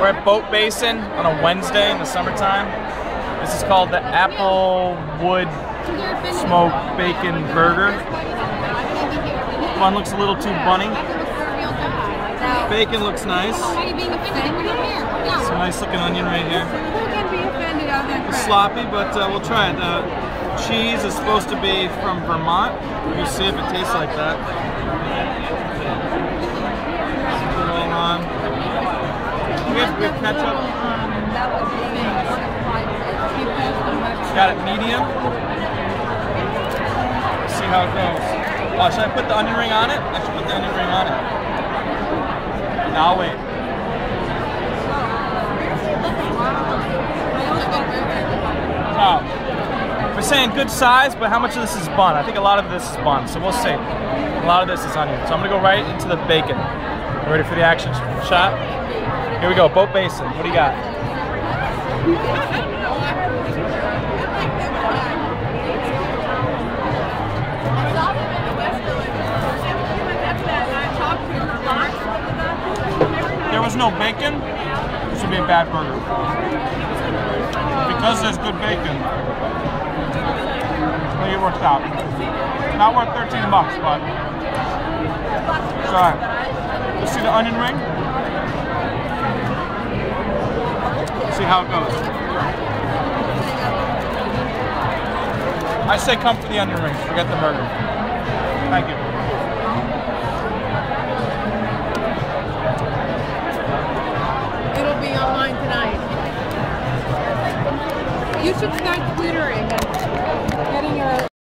We're at Boat Basin on a Wednesday in the summertime. This is called the Applewood Smoked Bacon Burger. One looks a little too bunny. Bacon looks nice. Some nice looking onion right here. It's sloppy, but we'll try it. Cheese is supposed to be from Vermont. We'll see if it tastes like that. Put it all on. We have ketchup. Got it medium. Let's see how it goes. Oh, should I put the onion ring on it? I should put the onion ring on it. No, I'll wait. Oh. We're saying good size, but how much of this is bun? I think a lot of this is bun, so we'll see. A lot of this is onion. So I'm gonna go right into the bacon. Ready for the action shot? Here we go, Boat Basin. What do you got? There was no bacon, this would be a bad burger. Because there's good bacon, I think it works out. Not worth 13 bucks, but it's alright. You see the onion ring? See how it goes. I say come for the onion rings, forget the burger. Thank you. It'll be online tonight. You should start twittering and getting your